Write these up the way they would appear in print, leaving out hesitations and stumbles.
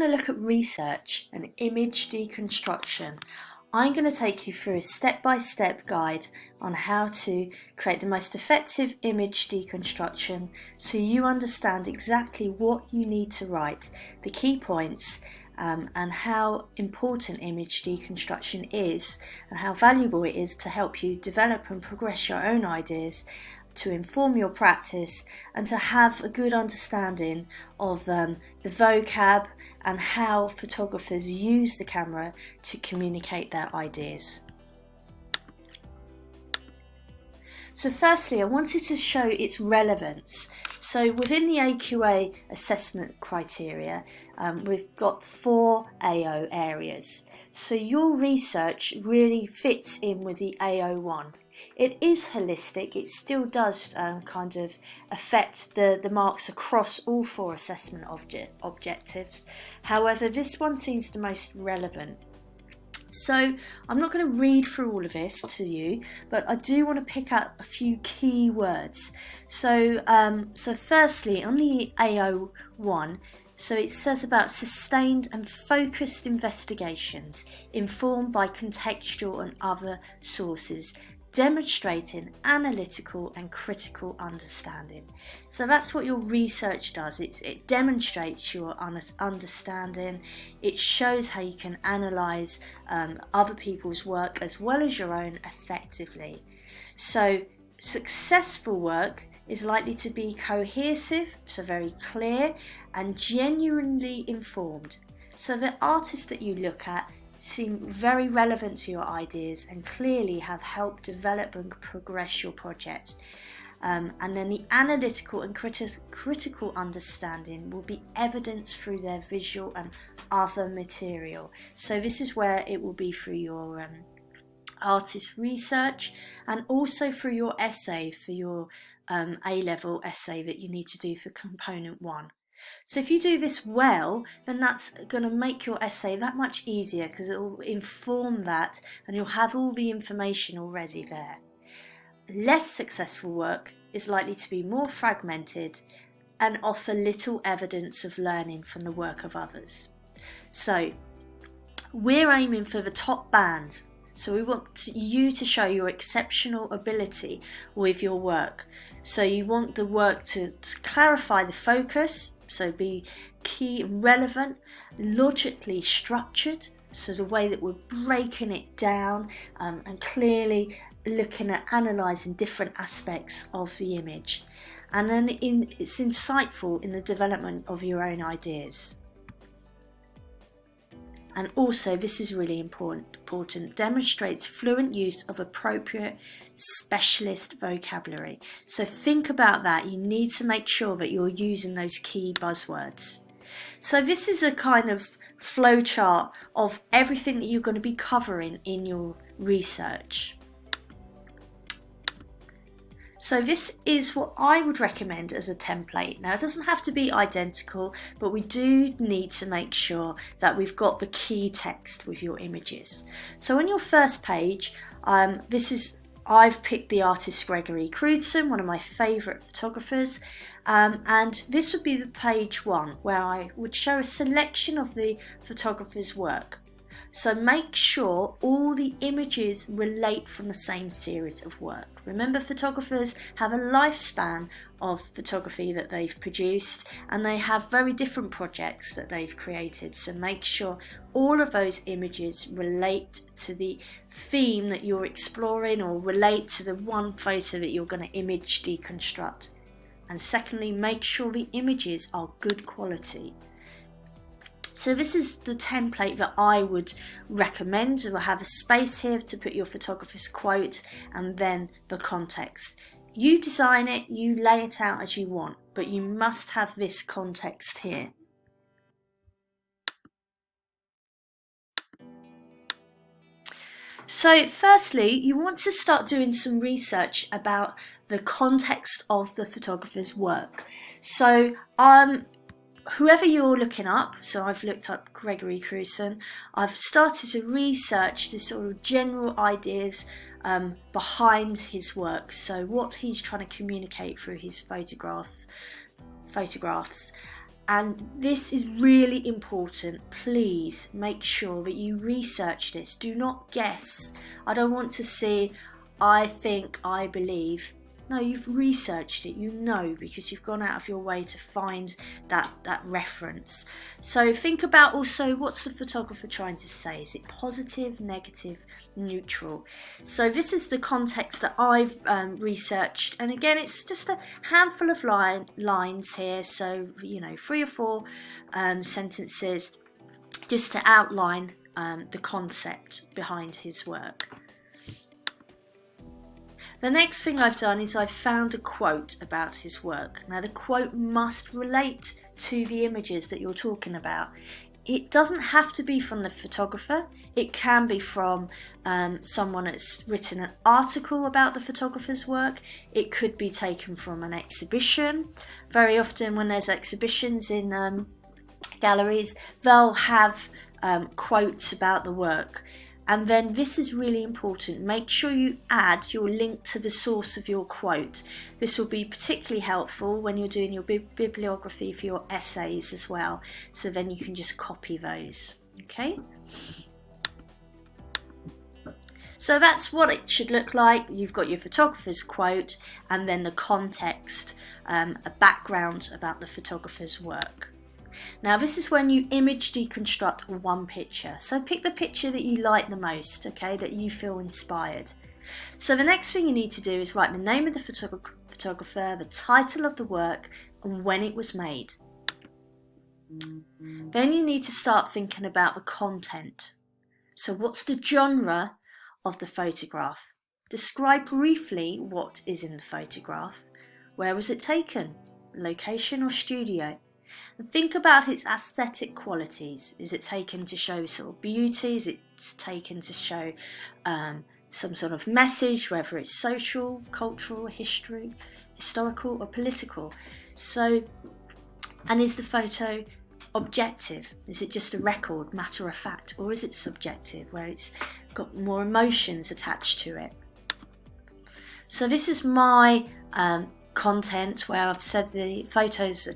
going to look at research and image deconstruction, I'm going to take you through a step-by-step guide on how to create the most effective image deconstruction so you understand exactly what you need to write, the key points, and how important image deconstruction is and how valuable it is to help you develop and progress your own ideas, to inform your practice and to have a good understanding of the vocab and how photographers use the camera to communicate their ideas. So firstly, I wanted to show its relevance. So within the AQA assessment criteria, we've got 4 AO areas. So your research really fits in with the AO1. It is holistic, it still does kind of affect the marks across all 4 assessment objectives. However, this one seems the most relevant. So I'm not going to read through all of this to you, but I do want to pick up a few key words. So firstly, on the AO1, so it says about sustained and focused investigations informed by contextual and other sources, demonstrating analytical and critical understanding. So that's what your research does. It demonstrates your understanding. It shows how you can analyse other people's work as well as your own effectively. So successful work is likely to be cohesive, so very clear and genuinely informed. So the artists that you look at seem very relevant to your ideas and clearly have helped develop and progress your project. And then the analytical and critical understanding will be evidenced through their visual and other material. So this is where it will be through your artist research and also through your essay for your A-level essay that you need to do for component 1. So if you do this well, then that's going to make your essay that much easier because it will inform that and you'll have all the information already there. Less successful work is likely to be more fragmented and offer little evidence of learning from the work of others. So we're aiming for the top band. So we want you to show your exceptional ability with your work. So you want the work to clarify the focus, so be key and relevant, logically structured, so the way that we're breaking it down and clearly looking at analysing different aspects of the image. And then it's insightful in the development of your own ideas. And also, this is really important, demonstrates fluent use of appropriate specialist vocabulary. So think about that. You need to make sure that you're using those key buzzwords. So this is a kind of flow chart of everything that you're going to be covering in your research. So this is what I would recommend as a template. Now it doesn't have to be identical, but we do need to make sure that we've got the key text with your images. So on your first page, I've picked the artist Gregory Crewdson, one of my favourite photographers, and this would be the page 1 where I would show a selection of the photographer's work. So make sure all the images relate from the same series of work. Remember, photographers have a lifespan of photography that they've produced and they have very different projects that they've created. So make sure all of those images relate to the theme that you're exploring or relate to the one photo that you're going to image deconstruct. And secondly, make sure the images are good quality. So this is the template that I would recommend. You'll have a space here to put your photographer's quote and then the context. You design it, you lay it out as you want, but you must have this context here. So firstly, you want to start doing some research about the context of the photographer's work. So whoever you're looking up, so I've looked up Gregory Crewdson, I've started to research the sort of general ideas behind his work, so what he's trying to communicate through his photographs. And this is really important. Please make sure that you research this. Do not guess. I don't want to see, I think, I believe. No, you've researched it, you know, because you've gone out of your way to find that reference. So think about also, what's the photographer trying to say? Is it positive, negative, neutral? So this is the context that I've researched, and again, it's just a handful of lines here, so 3 or 4 sentences just to outline the concept behind his work. The next thing I've done is I've found a quote about his work. Now the quote must relate to the images that you're talking about. It doesn't have to be from the photographer. It can be from someone that's written an article about the photographer's work. It could be taken from an exhibition. Very often when there's exhibitions in galleries, they'll have quotes about the work. And then this is really important. Make sure you add your link to the source of your quote. This will be particularly helpful when you're doing your bibliography for your essays as well. So then you can just copy those. Okay? So that's what it should look like. You've got your photographer's quote and then the context, a background about the photographer's work. Now this is when you image deconstruct one picture. So pick the picture that you like the most, okay, that you feel inspired. So the next thing you need to do is write the name of the photographer, the title of the work, and when it was made. Then you need to start thinking about the content. So what's the genre of the photograph? Describe briefly what is in the photograph. Where was it taken? Location or studio? And think about its aesthetic qualities. Is it taken to show sort of beauty? Is it taken to show some sort of message, whether it's social, cultural, historical or political? So, and is the photo objective? Is it just a record, matter of fact, or is it subjective, where it's got more emotions attached to it? So this is my content where I've said the photos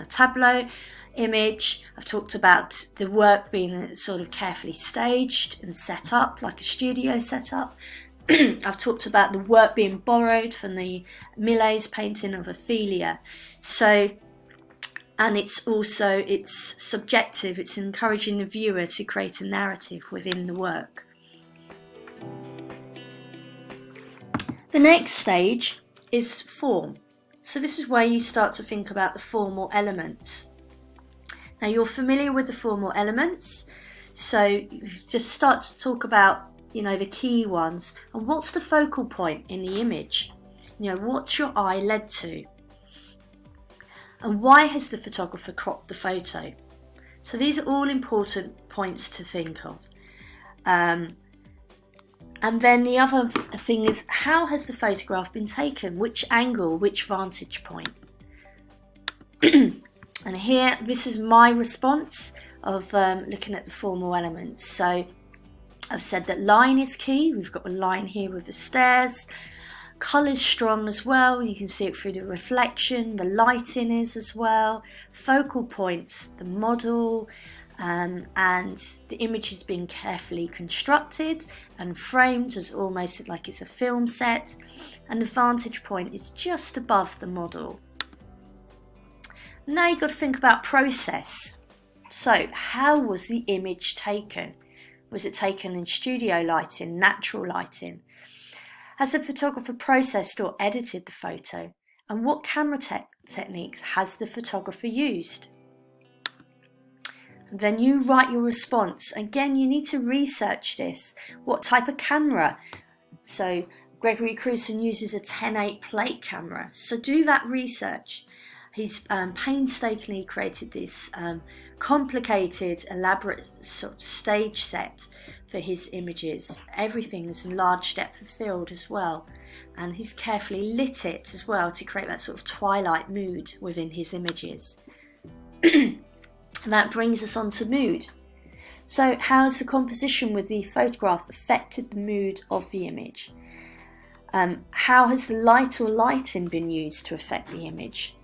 tableau image. I've talked about the work being sort of carefully staged and set up like a studio setup. I've talked about the work being borrowed from the Millet's painting of Ophelia. So, and it's subjective. It's encouraging the viewer to create a narrative within the work. The next stage is form. So this is where you start to think about the formal elements. Now you're familiar with the formal elements, so you just start to talk about, the key ones, and what's the focal point in the image? What's your eye led to? And why has the photographer cropped the photo? So these are all important points to think of. And then the other thing is, how has the photograph been taken? Which angle, which vantage point? And here, this is my response of looking at the formal elements. So I've said that line is key. We've got a line here with the stairs. Colour's strong as well. You can see it through the reflection. The lighting is as well. Focal points, the model, and the image has been carefully constructed and framed as almost like it's a film set, and the vantage point is just above the model. Now you've got to think about process. So how was the image taken? Was it taken in studio lighting, natural lighting? Has the photographer processed or edited the photo? And what camera techniques has the photographer used? Then you write your response. Again, you need to research this. What type of camera? So Gregory Crewson uses a 10-8 plate camera. So do that research. He's painstakingly created this complicated, elaborate sort of stage set for his images. Everything is in large depth of field as well. And he's carefully lit it as well to create that sort of twilight mood within his images. And that brings us on to mood. So how has the composition with the photograph affected the mood of the image? How has the light or lighting been used to affect the image?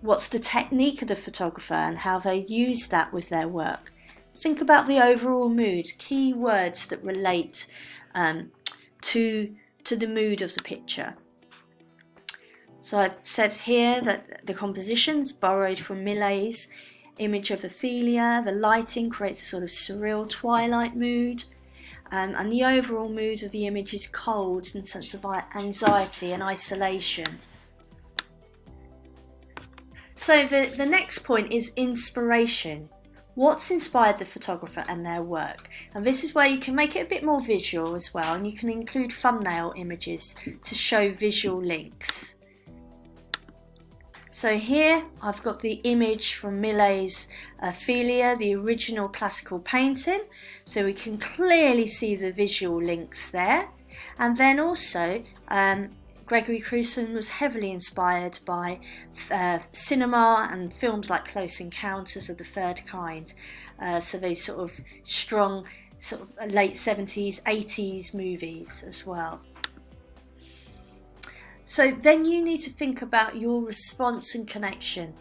What's the technique of the photographer and how they use that with their work? Think about the overall mood, key words that relate to the mood of the picture. So I've said here that the composition's borrowed from Millet's image of Ophelia. The lighting creates a sort of surreal twilight mood, and the overall mood of the image is cold and sense of anxiety and isolation. So the next point is inspiration. What's inspired the photographer and their work? And this is where you can make it a bit more visual as well, and you can include thumbnail images to show visual links. So here I've got the image from Millet's Ophelia, the original classical painting, so we can clearly see the visual links there. And then also Gregory Crewdson was heavily inspired by cinema and films like Close Encounters of the Third Kind. So these sort of strong, sort of late 70s, 80s movies as well. So then you need to think about your response and connection.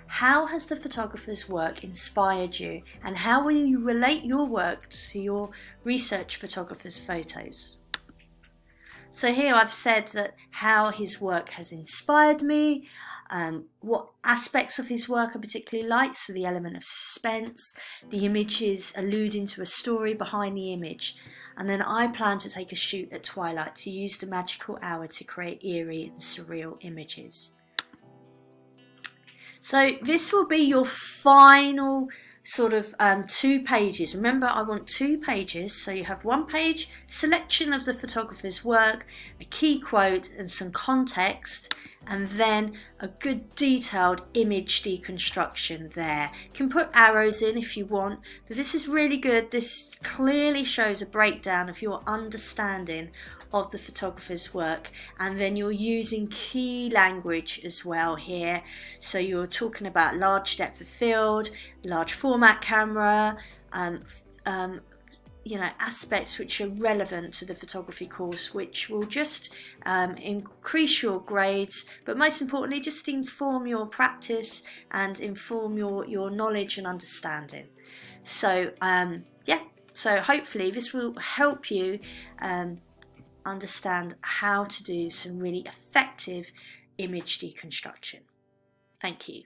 How has the photographer's work inspired you, and how will you relate your work to your research photographer's photos? So here I've said that how his work has inspired me, what aspects of his work I particularly like, so the element of suspense, the images alluding to a story behind the image, and then I plan to take a shoot at twilight to use the magical hour to create eerie and surreal images. So this will be your final sort of 2 pages. Remember, I want 2 pages, so you have 1 page selection of the photographer's work, a key quote and some context, and then a good detailed image deconstruction there. You can put arrows in if you want, but this is really good. This clearly shows a breakdown of your understanding of the photographer's work, and then you're using key language as well here. So you're talking about large depth of field, large format camera, aspects which are relevant to the photography course, which will just increase your grades, but most importantly just inform your practice and inform your knowledge and understanding. So so hopefully this will help you understand how to do some really effective image deconstruction. Thank you.